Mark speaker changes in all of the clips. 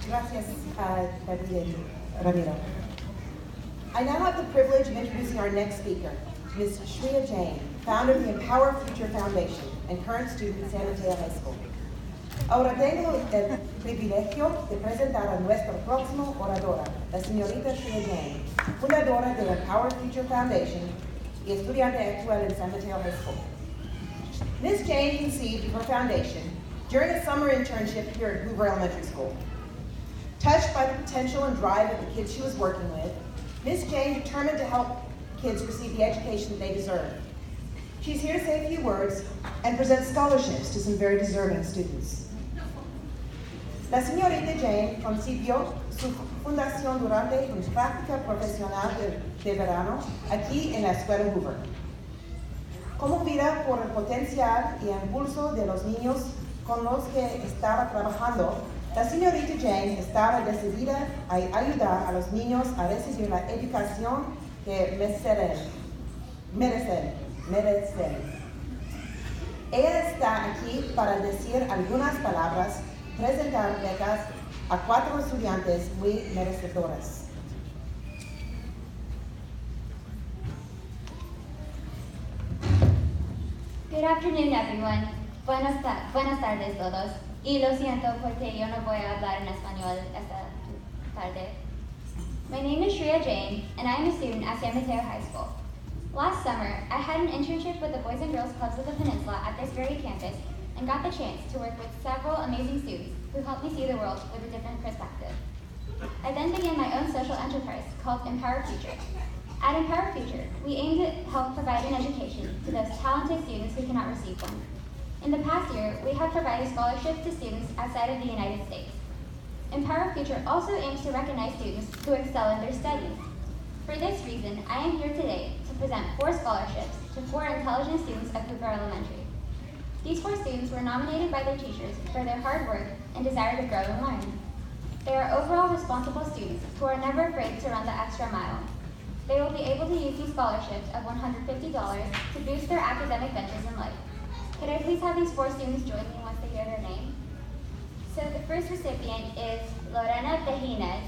Speaker 1: Gracias, David Ramiro. I now have the privilege of introducing our next speaker, Ms. Shreya Jain, founder of the Empower Future Foundation and current student at San Mateo High School. Ahora tengo el privilegio de presentar a nuestra próxima oradora, la señorita Shreya Jain, fundadora de Empower Future Foundation y estudiante actual en San Mateo High School. Ms. Jain conceived her foundation during a summer internship here at Hoover Elementary School. Touched by the potential and drive of the kids she was working with, Ms. Jain determined to help kids receive the education they deserve. She's here to say a few words and present scholarships to some very deserving students. La señorita Jain concibió su fundación durante una práctica profesional de verano aquí en la Escuela Hoover. Conmovida por el potencial y impulso de los niños con los que estaba trabajando, la señorita Jain estaba decidida a ayudar a los niños a recibir la educación que merecen. Ella está aquí para decir algunas palabras, presentar becas a 4 estudiantes muy merecedoras.
Speaker 2: Good afternoon, everyone. Buenas tardes todos. Y lo siento porque yo no voy a hablar en español esta tarde. My name is Shreya Jain, and I am a student at San Mateo High School. Last summer, I had an internship with the Boys and Girls Clubs of the Peninsula at this very campus and got the chance to work with several amazing students who helped me see the world with a different perspective. I then began my own social enterprise called Empower Future. At Empower Future, we aim to help provide an education to those talented students who cannot receive one. In the past year, we have provided scholarships to students outside of the United States. Empower Future also aims to recognize students who excel in their studies. For this reason, I am here today to present 4 scholarships to 4 intelligent students of Hoover Elementary. These 4 students were nominated by their teachers for their hard work and desire to grow and learn. They are overall responsible students who are never afraid to run the extra mile. They will be able to use these scholarships of $150 to boost their academic ventures in life. Could I please have these 4 students join me once they hear their name? So the first recipient is Lorena Tejines.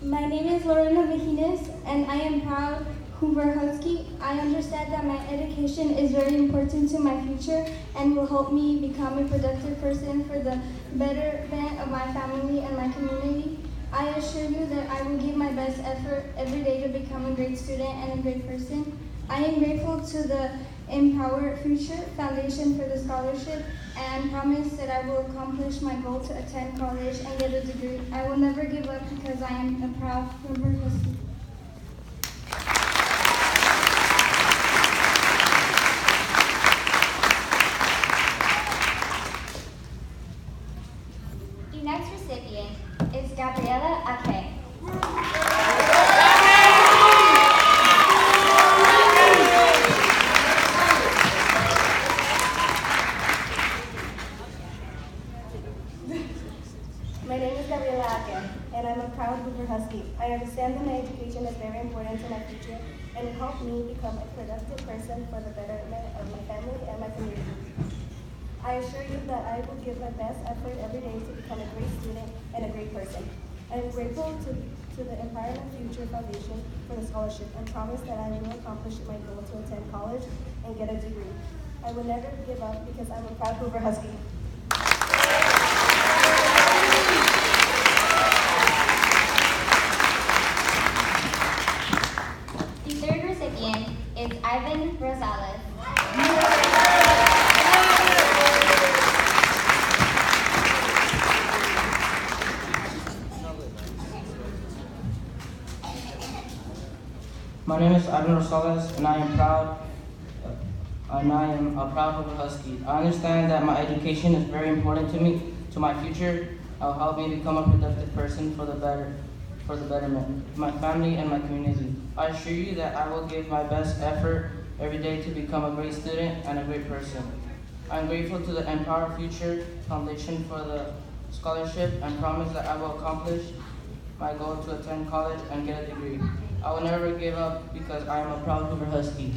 Speaker 3: My name is Lorena Mejines, and I am proud Hoover Husky. I understand that my education is very important to my future and will help me become a productive person for the betterment of my family and my community. I assure you that I will give my best effort every day to become a great student and a great person. I am grateful to the Empower Future Foundation for the scholarship and promise that I will accomplish my goal to attend college and get a degree. I will never give up because I am a proud Hoover Husky.
Speaker 2: The next recipient is Gabriela Ake.
Speaker 4: My name is Gabriela Ake, and I'm a proud Hoover Husky. I understand that my education is very important to my future and will help me become a productive person for the betterment of my family and my community. I assure you that I will give my best effort every day to become a great student and a great person. I am grateful to the Empowerment Future Foundation for the scholarship and promise that I will accomplish my goal to attend college and get a degree. I will never give up because I'm a proud Hoover Husky.
Speaker 2: The third recipient is Ivan Rosales.
Speaker 5: My name is Ivan Rosales, and I am a proud Hoover Husky. I understand that my education is very important to me, to my future. It will help me become a productive person for the betterment of my family and my community. I assure you that I will give my best effort every day to become a great student and a great person. I am grateful to the Empower Future Foundation for the scholarship and promise that I will accomplish my goal to attend college and get a degree. I will never give up because I am a proud Hoover Husky.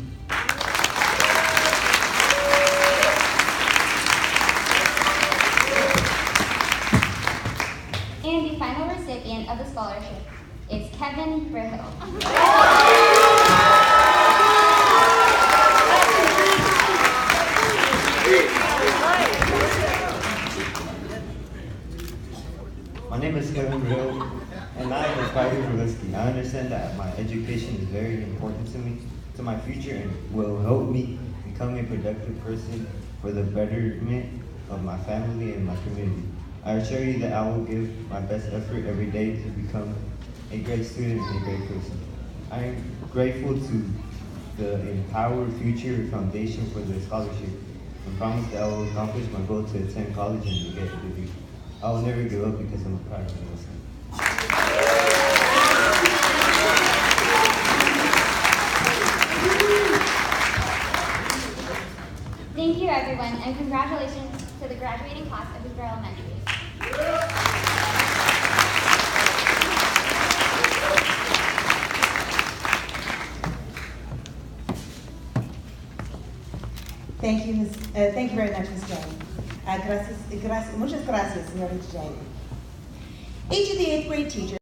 Speaker 2: And the final recipient of the scholarship is Kevin Brihill.
Speaker 6: My name is Kevin Brill, and I am a proud Hoover Husky. I understand that my education is very important to me, to my future, and will help me become a productive person for the betterment of my family and my community. I assure you that I will give my best effort every day to become a great student and a great person. I am grateful to the Empower Future Foundation for the scholarship and promise that I will accomplish my goal to attend college and get a degree. I will never give up because I'm a proud Hoover Husky.
Speaker 2: Thank you, everyone, and congratulations to the graduating class of Hoover Elementary.
Speaker 1: Thank you very much, Ms. Jane. Muchas gracias, señorita Jane. Each of the 8th grade teachers